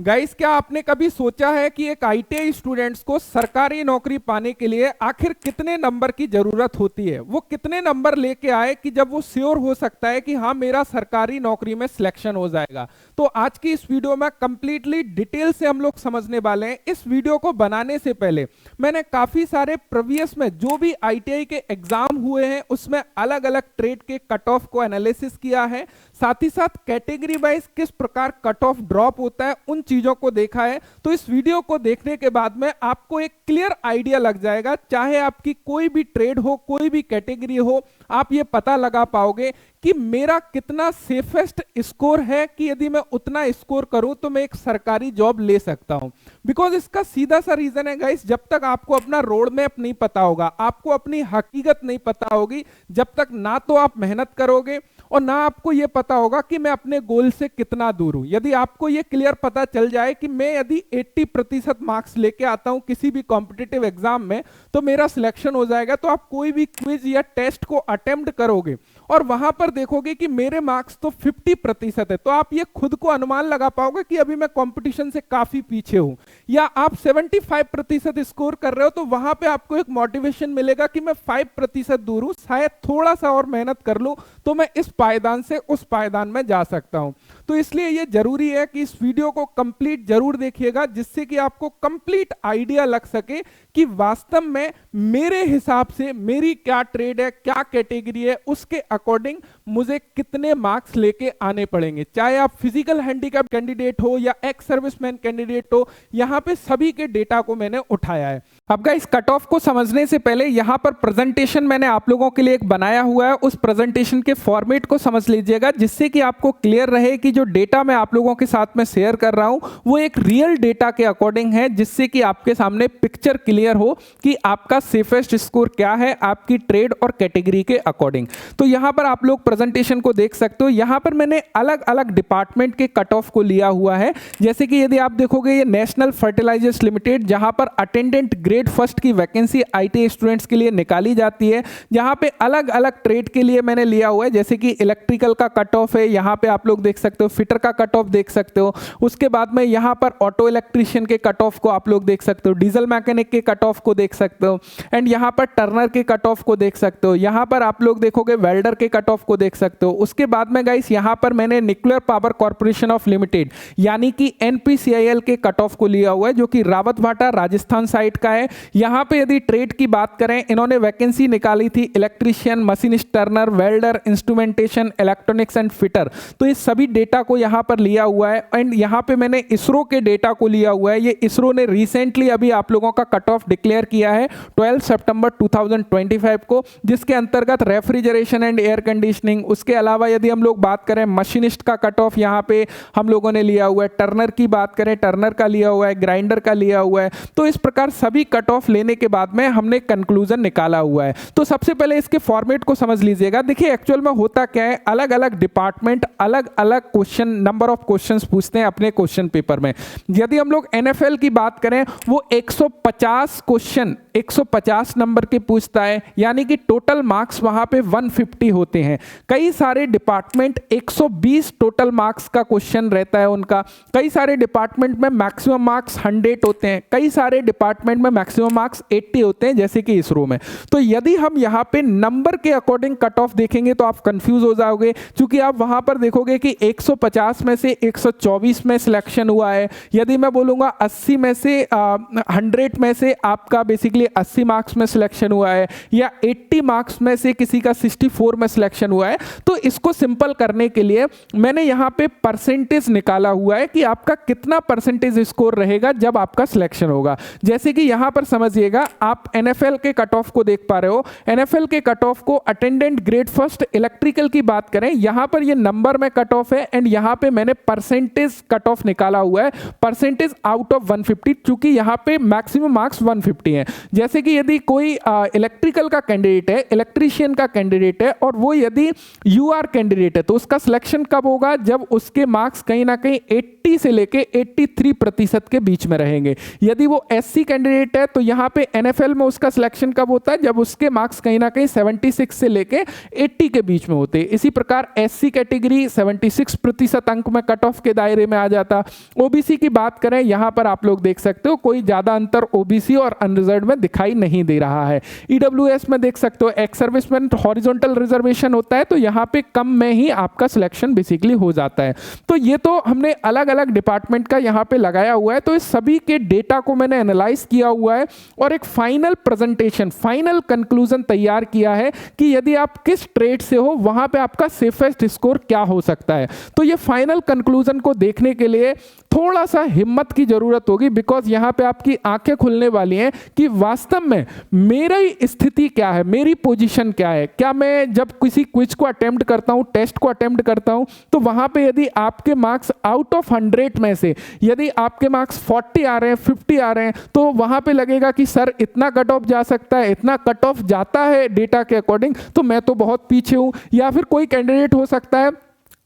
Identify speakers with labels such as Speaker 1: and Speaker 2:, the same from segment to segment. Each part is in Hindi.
Speaker 1: गाइस, क्या आपने कभी सोचा है कि एक आईटीआई स्टूडेंट्स को सरकारी नौकरी पाने के लिए आखिर कितने नंबर की जरूरत होती है? वो कितने नंबर लेके आए कि जब वो श्योर हो सकता है कि हाँ, मेरा सरकारी नौकरी में सिलेक्शन हो जाएगा। तो आज की इस वीडियो में कंप्लीटली डिटेल से हम लोग समझने वाले हैं। इस वीडियो को बनाने से पहले मैंने काफी सारे प्रीवियस में जो भी आईटीआई के एग्जाम हुए हैं उसमें अलग अलग ट्रेड के कट ऑफ को एनालिसिस किया है, साथ ही साथ कैटेगरी वाइज किस प्रकार कट ऑफ ड्रॉप होता है उन चीजों को देखा है। तो इस वीडियो को देखने के बाद में आपको एक क्लियर आइडिया लग जाएगा, चाहे आपकी कोई भी ट्रेड हो, कोई भी कैटेगरी हो, आप ये पता लगा पाओगे कि मेरा कितना सेफेस्ट स्कोर है कि यदि मैं उतना स्कोर करूं तो मैं एक सरकारी जॉब ले सकता हूं। बिकॉज इसका सीधा सा रीजन है गाइस, जब तक आपको अपना रोड मैप नहीं पता होगा, आपको अपनी हकीकत नहीं पता होगी, जब तक ना तो आप मेहनत करोगे और ना आपको यह पता होगा कि मैं अपने गोल से कितना दूर हूं। यदि आपको यह क्लियर पता चल जाए कि मैं यदि 80% मार्क्स लेके आता हूं किसी भी कॉम्पिटिटिव एग्जाम में तो मेरा सिलेक्शन हो जाएगा, तो आप कोई भी क्विज या टेस्ट को अटेम्प्ट करोगे और वहां पर देखोगे कि मेरे मार्क्स तो 50% है, तो आप ये खुद को अनुमान लगा पाओगे कि अभी मैं कंपटीशन से काफी पीछे हूं। या आप 75% स्कोर कर रहे हो तो वहां पे आपको एक मोटिवेशन मिलेगा कि मैं 5% दूर हूं, शायद थोड़ा सा और मेहनत कर लूं तो मैं इस पायदान से उस पायदान में जा सकता हूं। तो इसलिए यह जरूरी है कि इस वीडियो को कंप्लीट जरूर देखिएगा, जिससे कि आपको कंप्लीट आइडिया लग सके कि वास्तव में मेरे हिसाब से मेरी क्या ट्रेड है, क्या कैटेगरी है, उसके अकॉर्डिंग मुझे कितने मार्क्स लेके आने पड़ेंगे। चाहे आप फिजिकल हैंडीकैप कैंडिडेट हो या एक्स सर्विसमैन कैंडिडेट हो, यहां पे सभी के डेटा को मैंने उठाया है। अब गाइस, कट ऑफ को समझने से पहले यहां पर प्रेजेंटेशन मैंने आप लोगों के लिए एक बनाया हुआ है, उस प्रेजेंटेशन के फॉर्मेट को समझ लीजिएगा, जिससे कि आपको क्लियर रहे कि जो डेटा मैं आप लोगों के साथ में शेयर कर रहा हूं वो एक रियल डेटा के अकॉर्डिंग है, जिससे कि आपके सामने पिक्चर क्लियर हो कि आपका सेफेस्ट स्कोर क्या है आपकी ट्रेड और कैटेगरी के अकॉर्डिंग। तो यहां पर आप लोग प्रेजेंटेशन को देख सकते हो। यहां पर मैंने अलग अलग डिपार्टमेंट के कट ऑफ को लिया हुआ है। जैसे कि यदि आप देखोगे, ये नेशनल फर्टिलाइजर्स लिमिटेड, जहां पर अटेंडेंट ग्रेड फर्स्ट की वैकेंसी आईटी स्टूडेंट्स के लिए निकाली जाती है, जहां पे अलग अलग ट्रेड के लिए मैंने लिया हुआ है। जैसे कि इलेक्ट्रिकल का कट ऑफ है, यहां पे आप लोग देख सकते हो, फिटर का कट ऑफ देख सकते हो। उसके बाद में यहां पर ऑटो इलेक्ट्रिशियन के कट ऑफ को आप लोग देख सकते हो, डीजल मैकेनिक के कट ऑफ को देख सकते हो, एंड यहां पर टर्नर के कट ऑफ को देख सकते हो। यहां पर आप लोग देखोगे वेल्डर के कट ऑफ को देख सकते हो। उसके बाद में गाइस, यहां पर मैंने nuclear power corporation of limited यानी कि एनपीसीआईएल के कट ऑफ को लिया हुआ है, जो कि रावतभाटा राजस्थान साइड का है। यहां पे यदि ट्रेड की बात करें, इन्होंने वैकेंसी निकाली थी electrician, machinist, Turner, welder, instrumentation, electronics and fitter. तो ये सभी डेटा को यहां पर लिया हुआ है। एंड यहां पे मैंने इसरो के डेटा को लिया हुआ है। ये इसरो ने रिसेंटली अभी आप लोगों का कट ऑफ डिक्लेयर किया है 12 सितंबर 2025 को, जिसके अंतर्गत रेफ्रिजरेशन एंड एयर कंडीशनिंग, उसके अलावा यदि हम लोग बात करें मशीनिस्ट का कट ऑफ यहां पे हम लोगों ने लिया हुआ है, टर्नर की बात करें टर्नर का लिया हुआ है, ग्राइंडर का लिया हुआ है। तो इस प्रकार सभी कट ऑफ लेने के बाद में हमने कंक्लूजन निकाला हुआ है। तो सबसे पहले इसके फॉर्मेट को समझ लीजिएगा। देखिए, एक्चुअल में होता क्या है, अलग अलग डिपार्टमेंट अलग अलग क्वेश्चन, नंबर ऑफ क्वेश्चंस पूछते हैं अपने क्वेश्चन पेपर में। यदि हम लोग एनएफएल की बात करें, वो 150 क्वेश्चन 150 नंबर के पूछता है, यानी कि टोटल मार्क्स वहां पे 150 होते हैं। कई सारे डिपार्टमेंट 120 टोटल मार्क्स का क्वेश्चन रहता है उनका। कई सारे डिपार्टमेंट में मैक्सिमम मार्क्स 100 होते हैं, कई सारे डिपार्टमेंट में मैक्सिमम मार्क्स 80 होते हैं, जैसे कि इसरो में। तो यदि हम यहां पे नंबर के अकॉर्डिंग कट ऑफ देखेंगे तो आप कंफ्यूज हो जाओगे, क्योंकि आप वहां पर देखोगे कि 150 में से 124 में सिलेक्शन हुआ है। यदि मैं बोलूंगा 80 में से 100 में से आपका बेसिकली 80 मार्क्स में सिलेक्शन हुआ है, या 80 मार्क्स में से किसी का 64 में सिलेक्शन हुआ है, तो इसको सिंपल करने के लिए मैंने यहां पे परसेंटेज निकाला हुआ है कि आपका कितना परसेंटेज स्कोर रहेगा जब आपका सिलेक्शन होगा। जैसे कि यहां पर समझिएगा, आप एनएफएल के कट ऑफ को देख पा रहे हो। एनएफएल के कट ऑफ को अटेंडेंट ग्रेड फर्स्ट इलेक्ट्रिकल की बात करें, यहां पर ये नंबर में कट ऑफ है, एंड यहां पे मैंने परसेंटेज कट ऑफ निकाला हुआ है, परसेंटेज आउट ऑफ 150, क्योंकि यहां पे मैक्सिमम मार्क्स 150 है। जैसे कि यदि कोई इलेक्ट्रिकल का कैंडिडेट है, इलेक्ट्रीशियन का कैंडिडेट है, और वो यदि यूआर कैंडिडेट है, तो उसका सिलेक्शन कब होगा, जब उसके मार्क्स कहीं ना कहीं 80 से लेके 83% के बीच में रहेंगे। यदि वो एससी कैंडिडेट है तो यहां पे एनएफएल में उसका सिलेक्शन कब होता है, जब उसके मार्क्स कहीं ना कहीं 76 से लेके 80 के बीच में होते हैं। इसी प्रकार एससी कैटेगरी 76% अंक में कट ऑफ के दायरे में आ जाता। ओबीसी की बात करें, यहां पर आप लोग देख सकते हो कोई ज्यादा अंतर ओबीसी और अनरिजर्व्ड में दिखाई नहीं दे रहा है। ईडब्ल्यूएस में देख सकते हो एक्स सर्विसमैन हॉरिजॉन्टल रिजर्वेशन होता है, तो यहां पे कम में ही आपका सिलेक्शन बेसिकली हो जाता है। तो ये तो हमने अलग अलग डिपार्टमेंट का यहां पे लगाया हुआ है। तो इस सभी के डेटा को मैंने एनालाइज किया हुआ है और एक फाइनल प्रेजेंटेशन, फाइनल कंक्लूजन तैयार किया है कि यदि आप किस ट्रेड से हो वहां पे आपका सेफेस्ट स्कोर क्या हो सकता है। तो ये फाइनल कंक्लूजन को देखने के लिए थोड़ा सा हिम्मत की जरूरत होगी, बिकॉज यहां पे आपकी आंखें खुलने वाली हैं कि वास्तव में मेरी स्थिति क्या है, मेरी पोजीशन क्या है। क्या मैं जब किसी क्विज को अटेम्प्ट करता हूं, टेस्ट को अटेम्प्ट करता हूं, तो वहां पे यदि आपके मार्क्स आउट ऑफ 100 में से यदि आपके मार्क्स 40 आ रहे हैं, 50 आ रहे हैं, तो वहां पे लगेगा कि सर इतना कट ऑफ जा सकता है, इतना कट ऑफ जाता है डेटा के अकॉर्डिंग, तो मैं तो बहुत पीछे हूं। या फिर कोई कैंडिडेट हो सकता है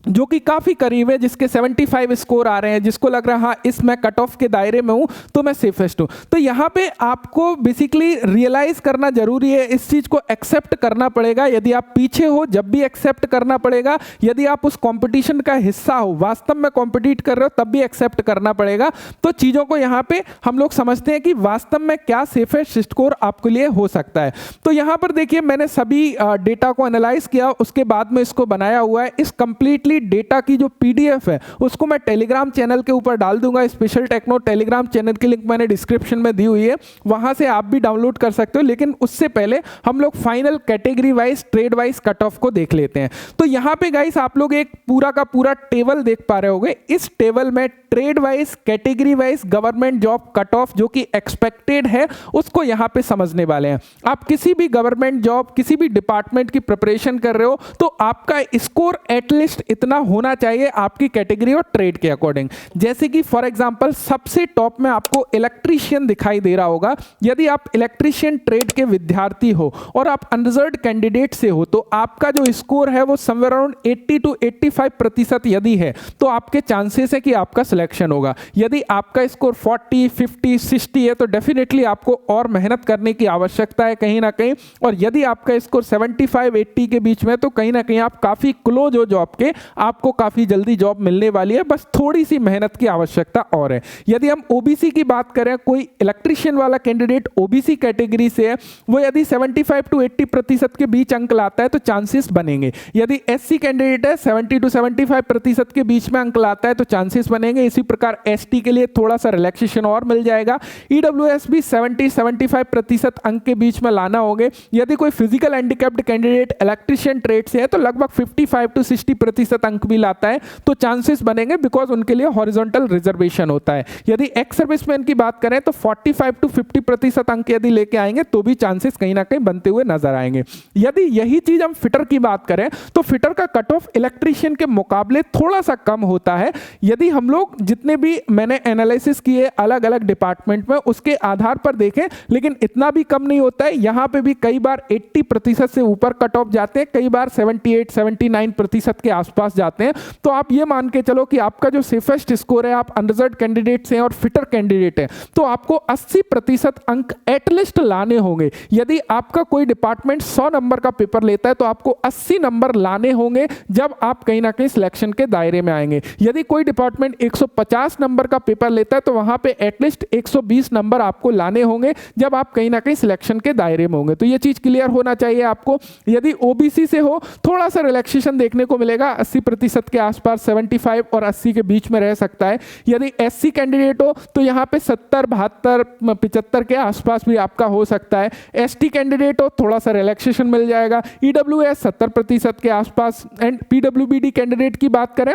Speaker 1: जो कि काफी करीब है, जिसके 75 स्कोर आ रहे हैं, जिसको लग रहा है हाँ इस मैं कट ऑफ के दायरे में हूं तो मैं सेफेस्ट हूं। तो यहां पे आपको बेसिकली रियलाइज करना जरूरी है, इस चीज को एक्सेप्ट करना पड़ेगा। यदि आप पीछे हो जब भी एक्सेप्ट करना पड़ेगा, यदि आप उस कंपटीशन का हिस्सा हो, वास्तव में कॉम्पिटिट कर रहे हो, तब भी एक्सेप्ट करना पड़ेगा। तो चीजों को यहां पे हम लोग समझते हैं कि वास्तव में क्या सेफेस्ट स्कोर आपके लिए हो सकता है। तो यहां पर देखिए मैंने सभी डेटा को एनालाइज किया, उसके बाद में इसको बनाया हुआ है। इस कंप्लीटली डेटा की जो पीडीएफ है उसको मैं टेलीग्राम चैनल के ऊपर डाल दूंगा। स्पेशल टेक्नो टेलीग्राम चैनल की लिंक मैंने डिस्क्रिप्शन में दी हुई है, वहां से आप भी डाउनलोड कर सकते हो। लेकिन उससे पहले हम लोग final category wise, trade wise cut off को देख लेते हैं। तो यहां पे गाइस आप लोग एक पूरा का पूरा टेबल देख पा रहे होंगे। इस टेबल में trade wise, category wise government job cut off जो कि एक्सपेक्टेड है उसको यहां पे समझने वाले हैं। आप किसी भी गवर्नमेंट जॉब, किसी भी डिपार्टमेंट की प्रिपरेशन कर रहे हो तो आपका स्कोर एटलीस्ट इतना होना चाहिए आपकी कैटेगरी और ट्रेड के अकॉर्डिंग। जैसे कि फॉर एग्जांपल सबसे टॉप में आपको इलेक्ट्रीशियन दिखाई दे रहा होगा। यदि आप इलेक्ट्रीशियन ट्रेड के विद्यार्थी हो और आप अनरिजर्व्ड कैंडिडेट से हो, तो आपका जो स्कोर है वो समवेयर अराउंड 80 to 85% यदि है तो आपके चांसेस है कि आपका सिलेक्शन होगा। यदि आपका स्कोर 40, 50, 60 है तो डेफिनेटली आपको और मेहनत करने की आवश्यकता है कहीं ना कहीं। और यदि आपका स्कोर 75, 80 के बीच में तो कहीं ना कहीं आप काफी क्लोज हो जॉब के, आपको काफी जल्दी जॉब मिलने वाली है, बस थोड़ी सी मेहनत की आवश्यकता और है। यदि हम ओबीसी की बात करें, कोई इलेक्ट्रीशियन वाला कैंडिडेट ओबीसी कैटेगरी से है, वो यदि 75 to 80% के बीच अंक लाता है तो चांसेस बनेंगे। यदि एससी कैंडिडेट है 70 to 75% के बीच में अंक लाता है तो चांसेस बनेंगे। इसी प्रकार एसटी के लिए थोड़ा सा रिलैक्सेशन और मिल जाएगा। ईडब्ल्यूएस भी 70-75% अंक के बीच में लाना होंगे। यदि कोई physical handicapped candidate electrician trade से है तो लगभग 55 to 60% अंक भी लाता है तो चांसेस बनेंगे, बिकॉज उनके लिए हॉरिजॉन्टल रिजर्वेशन होता है। यदि एक्स सर्विसमैन की बात करें तो 45 to 50% अंक यदि लेके आएंगे तो भी चांसेस कहीं ना कहीं बनते हुए नजर आएंगे। यदि यही चीज हम फिटर की बात करें तो फिटर का कट ऑफ इलेक्ट्रीशियन के मुकाबले थोड़ा सा कम होता है। यदि हम लोग जितने भी मैंने एनालिसिस किए अलग अलग डिपार्टमेंट में उसके आधार पर देखें, लेकिन इतना भी कम नहीं होता है। यहां पे भी कई बार 80% से ऊपर कट ऑफ जाते हैं, कई बार 78-79% के आसपास जाते हैं। तो आप ये मान के चलो कि आपका जो सेफेस्ट स्कोर है, आप अनरिजर्व्ड कैंडिडेट हैं और फिटर कैंडिडेट है, तो आपको 80% अंक एटलीस्ट लाने होंगे। यदि आपका कोई डिपार्टमेंट 100 नंबर का पेपर लेता है तो आपको 80 नंबर लाने होंगे जब आप कहीं ना कहीं सिलेक्शन के दायरे में आएंगे। यदि कोई डिपार्टमेंट 150 नंबर का पेपर लेता है तो वहां पे एटलीस्ट 120 नंबर आपको लाने होंगे जब आप कहीं ना कहीं सिलेक्शन के दायरे में होंगे। तो ये चीज क्लियर होना चाहिए आपको। यदि ओबीसी से हो थोड़ा सा रिलैक्सेशन देखने को मिलेगा, 80% के आसपास, 75 और 80 के बीच में रह सकता है। यदि एससी कैंडिडेट हो तो यहाँ पे 70, 72, 75 के आसपास भी आपका हो सकता है। एसटी कैंडिडेट हो थोड़ा सा रिलैक्सेशन मिल जाएगा। ईडब्ल्यूएस 70% के आसपास। एंड पीडब्ल्यूबीडी कैंडिडेट की बात करें,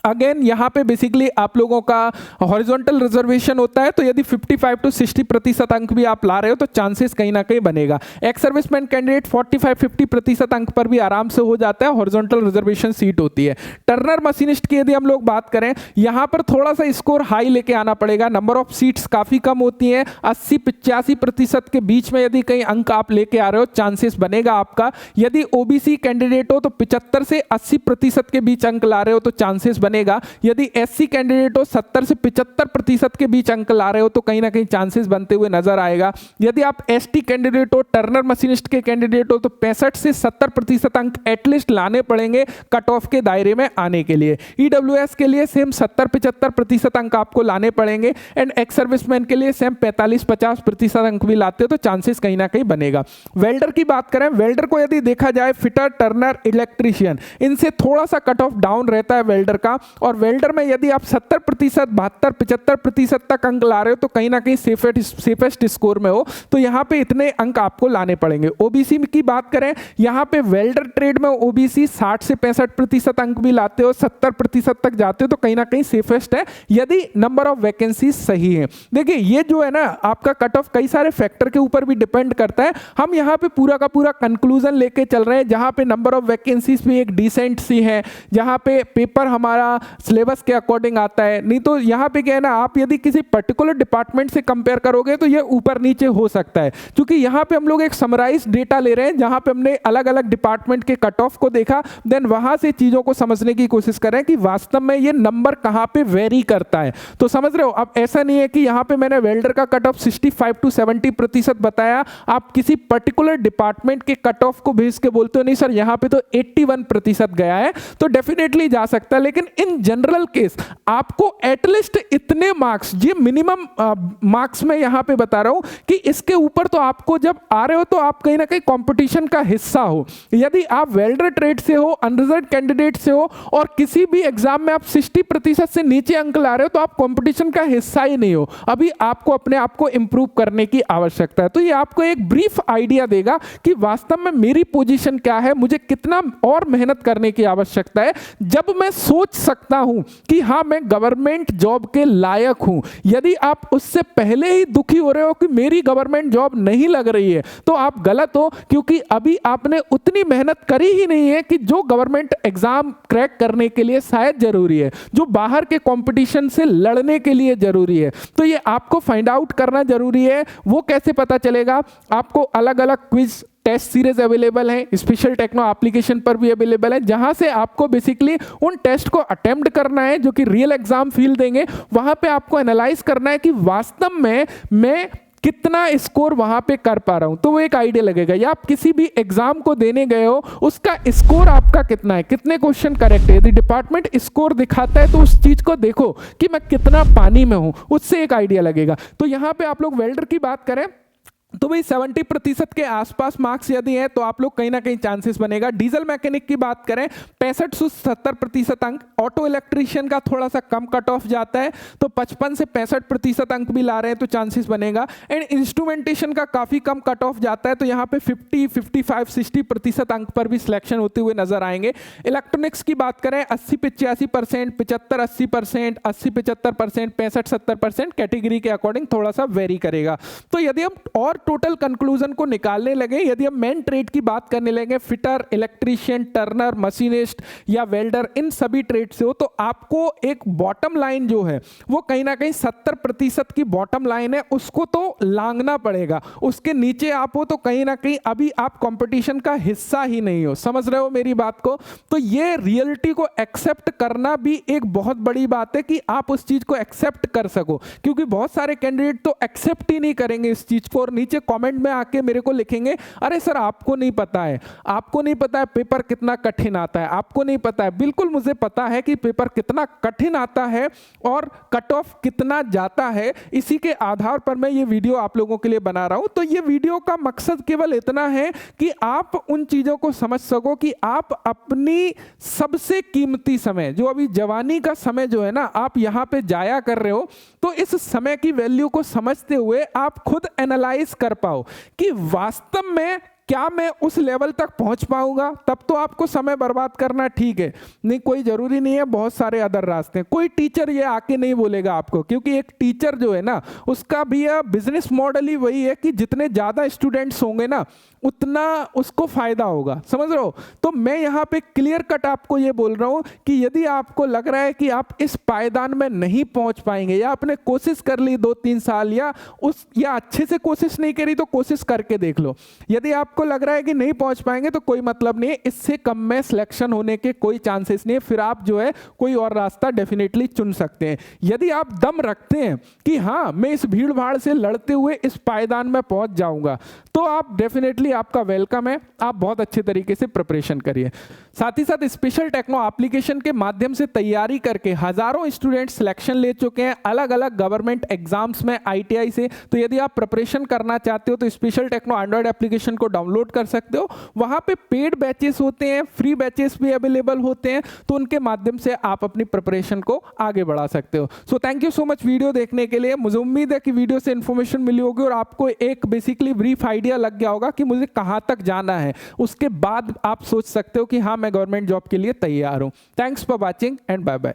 Speaker 1: अगेन यहाँ पे बेसिकली आप लोगों का हॉरिजॉन्टल रिजर्वेशन होता है, तो यदि 55 to 60% अंक भी आप ला रहे हो तो चांसेस कहीं ना कहीं बनेगा। एक्स सर्विसमैन कैंडिडेट 45-50% अंक पर भी आराम से हो जाता है, हॉरिजॉन्टल रिजर्वेशन सीट होती है। टर्नर मशीनिस्ट की यदि हम लोग बात करें, यहाँ पर थोड़ा सा स्कोर हाई लेके आना पड़ेगा। नंबर ऑफ सीट्स काफी कम होती हैं, 80-85% के बीच में यदि कहीं अंक आप लेके आ रहे हो चांसेस बनेगा आपका। यदि ओबीसी कैंडिडेट हो तो 75 से 80% के बीच अंक ला रहे हो तो चांसेस बनेगा। यदि एससी कैंडिडेट हो 70 से 75% के बीच अंक ला रहे हो तो कहीं ना कहीं चांसेस बनते हुए नजर आएगा। यदि आप एसटी कैंडिडेट हो, टर्नर मशीनिस्ट के कैंडिडेट हो तो 65 से 70% अंक एटलीस्ट लाने पड़ेंगे कट ऑफ के दायरे में आने के लिए। ईडब्ल्यूएस के लिए सेम 70-75% अंक आपको लाने पड़ेंगे एंड एक्स सर्विसमैन के लिए सेम 45-50% अंक भी लाते हो तो चांसेस कहीं ना कहीं बनेगा। वेल्डर की बात करें, वेल्डर को यदि देखा जाए फिटर, टर्नर, इलेक्ट्रीशियन, इनसे थोड़ा सा कट ऑफ डाउन रहता है वेल्डर का। और वेल्डर में यदि आप 70%, 72-75% तक अंक ला रहे हो तो कहीं ना कहीं सेफेस्ट स्कोर में हो, तो यहां पे इतने अंक आपको लाने पड़ेंगे। ओबीसी की बात करें, यहां पे वेल्डर ट्रेड में ओबीसी 60 से 65% अंक भी लाते हो, 70% तक जाते हो तो कहीं ना कहीं सेफेस्ट है यदि नंबर ऑफ वैकेंसी सही है। देखिए ये जो है ना आपका कट ऑफ कई सारे फैक्टर के ऊपर भी डिपेंड करता है। हम यहां पे पूरा का पूरा कंक्लूजन लेके चल रहे हैं जहां पे नंबर ऑफ वैकेंसीज भी एक डिसेंट सी है, जहां पे पेपर हमारा सिलेबस के अकॉर्डिंग आता है। नहीं तो यहां पे क्या है ना, आप यदि किसी पर्टिकुलर डिपार्टमेंट से कंपेयर करोगे तो ये ऊपर नीचे हो सकता है, क्योंकि यहां पे हम लोग एक समराइज डेटा ले रहे हैं जहां पे हमने अलग अलग डिपार्टमेंट के कट ऑफ को देखा, देन वहां से चीजों को समझने की कोशिश करें कि वास्तव में ये नंबर कहां पे वेरी करता है। तो समझ रहे हो, अब ऐसा नहीं है कि यहां पे मैंने वेल्डर का कट ऑफ 65 to 70% बताया, आप किसी पर्टिकुलर डिपार्टमेंट के कट ऑफ को भेज के बोलते हो नहीं सर यहां पे तो 81% गया है, तो डेफिनेटली जा सकता है। लेकिन इन जनरल केस आपको एटलीस्ट इतने मार्क्स, ये मिनिमम मार्क्स में यहां पे बता रहा हूं कि इसके ऊपर तो आपको जब आ रहे हो तो आप कहीं ना कहीं कंपटीशन का हिस्सा हो। यदि आप वेल्डर ट्रेड से हो, अनरिजर्व्ड कैंडिडेट से हो और किसी भी एग्जाम में आप 60% से नीचे अंक ला रहे हो तो आप कंपटीशन का हिस्सा ही नहीं हो। अभी आपको अपने आप को इंप्रूव करने की आवश्यकता है। तो ये आपको एक ब्रीफ आइडिया देगा कि वास्तव में मेरी पोजीशन क्या है, मुझे कितना और मेहनत करने की आवश्यकता है, जब मैं सोच सकता हूं कि हाँ मैं गवर्नमेंट जॉब के लायक हूं। यदि आप उससे पहले ही दुखी हो रहे हो कि मेरी गवर्नमेंट जॉब नहीं लग रही है तो आप गलत हो, क्योंकि अभी आपने उतनी मेहनत करी ही नहीं है कि जो गवर्नमेंट एग्जाम क्रैक करने के लिए शायद जरूरी है, जो बाहर के कंपटीशन से लड़ने के लिए जरूरी है। तो ये आपको फाइंड आउट करना जरूरी है। वो कैसे पता चलेगा? आपको अलग अलग क्विज टेस्ट सीरीज अवेलेबल है, स्पेशल टेक्नो एप्लीकेशन पर भी अवेलेबल है, जहां से आपको बेसिकली उन टेस्ट को अटेम्प्ट करना है जो कि रियल एग्जाम फील देंगे। वहां पे आपको एनालाइज करना है कि वास्तव में मैं कितना स्कोर वहां पे कर पा रहा हूं, तो वो एक आइडिया लगेगा। या आप किसी भी एग्जाम को देने गए हो, उसका स्कोर आपका कितना है, कितने क्वेश्चन करेक्ट है। यदि डिपार्टमेंट स्कोर दिखाता है तो उस चीज को देखो कि मैं कितना पानी में हूं, उससे एक आइडिया लगेगा। तो यहां पे आप लोग वेल्डर की बात करें तो भाई 70% के आसपास मार्क्स यदि है तो आप लोग कहीं ना कहीं चांसेस बनेगा। डीजल मैकेनिक की बात करें 65 से 70% अंक, ऑटो इलेक्ट्रीशियन का थोड़ा सा कम कट ऑफ जाता है तो 55 से 65% अंक भी ला रहे हैं तो चांसेस बनेगा। एंड इंस्ट्रूमेंटेशन का काफी कम कट ऑफ जाता है तो यहाँ पे 50, 55, 60% अंक पर भी सिलेक्शन होते हुए नजर आएंगे। इलेक्ट्रॉनिक्स की बात करें 80-85%, 75-80%, 80-75%, 65-70% कैटेगरी के अकॉर्डिंग थोड़ा सा वेरी करेगा। तो यदि हम और टोटल कंक्लूजन को निकालने लगे, यदि हम मेन ट्रेड की बात करने लगे, फिटर, इलेक्ट्रीशियन, टर्नर, मशीनिस्ट या वेल्डर, इन सभी ट्रेड से हो तो आपको एक बॉटम लाइन जो है वो कहीं ना कहीं 70% की बॉटम लाइन है, उसको तो लांघना पड़ेगा। उसके नीचे आप हो तो कहीं ना कहीं अभी आप कंपटीशन का हिस्सा ही नहीं हो। समझ रहे हो मेरी बात को? तो ये रियलिटी को एक्सेप्ट करना भी एक बहुत बड़ी बात है कि आप उस चीज को एक्सेप्ट कर सको, क्योंकि बहुत सारे कैंडिडेट तो एक्सेप्ट ही नहीं करेंगे इस चीज को और नीचे कमेंट में आके मेरे को लिखेंगे अरे सर आपको नहीं पता है, आपको नहीं पता है पेपर कितना कठिन आता है, आपको नहीं पता है। बिल्कुल मुझे पता है कि पेपर कितना कठिन आता है और कट ऑफ कितना जाता है, इसी के आधार पर मैं ये वीडियो आप लोगों के लिए बना रहा हूं। तो ये वीडियो का मकसद केवल इतना है कि आप उन चीजों को समझ सको कि आप अपनी सबसे कीमती समय, जो अभी जवानी का समय जो है ना, आप यहां पे जाया कर रहे हो, तो इस समय की वैल्यू को समझते हुए आप खुद एनालाइज कर पाओ कि वास्तव में क्या मैं उस लेवल तक पहुंच पाऊंगा। तब तो आपको समय बर्बाद करना ठीक है, नहीं कोई जरूरी नहीं है, बहुत सारे अदर रास्ते हैं। कोई टीचर ये आके नहीं बोलेगा आपको, क्योंकि एक टीचर जो है ना उसका भी बिजनेस मॉडल ही वही है कि जितने ज्यादा स्टूडेंट्स होंगे ना उतना उसको फायदा होगा। समझ रहे हो? तो मैं यहाँ पे क्लियर कट आपको ये बोल रहा हूँ कि यदि आपको लग रहा है कि आप इस पायदान में नहीं पहुंच पाएंगे, या आपने कोशिश कर ली 2-3 साल या अच्छे से कोशिश नहीं करी तो कोशिश करके देख लो। यदि आप आपको लग रहा है कि नहीं पहुंच पाएंगे तो कोई मतलब नहीं है, इससे कम में सिलेक्शन होने के कोई चांसेस नहीं है, फिर आप जो है कोई और रास्ता डेफिनेटली चुन सकते हैं। यदि आप दम रखते हैं कि हाँ मैं इस भीड़ भाड़ से लड़ते हुए इस पायदान में पहुंच जाऊंगा, तो आप डेफिनेटली, आपका वेलकम है, आप बहुत अच्छे तरीके से प्रिपरेशन करिए। साथ ही साथ स्पेशल टेक्नो एप्लीकेशन के माध्यम से तैयारी करके हजारों स्टूडेंट सिलेक्शन ले चुके हैं अलग अलग गवर्नमेंट एग्जाम्स में आईटीआई से। तो यदि आप प्रिपरेशन करना चाहते हो तो स्पेशल टेक्नो एंड्रॉइड एप्लीकेशन को डाउनलोड कर सकते हो। वहां पे पेड बैचेस होते हैं, फ्री बैचेस भी अवेलेबल होते हैं, तो उनके माध्यम से आप अपनी प्रिपरेशन को आगे बढ़ा सकते हो। So thank you so much video देखने के लिए। मुझे उम्मीद है कि वीडियो से इंफॉर्मेशन मिली होगी और आपको एक बेसिकली ब्रीफ आइडिया लग गया होगा कि मुझे कहां तक जाना है। उसके बाद आप सोच सकते हो कि हाँ मैं गवर्नमेंट जॉब के लिए तैयार हूं। Thanks for watching and bye bye.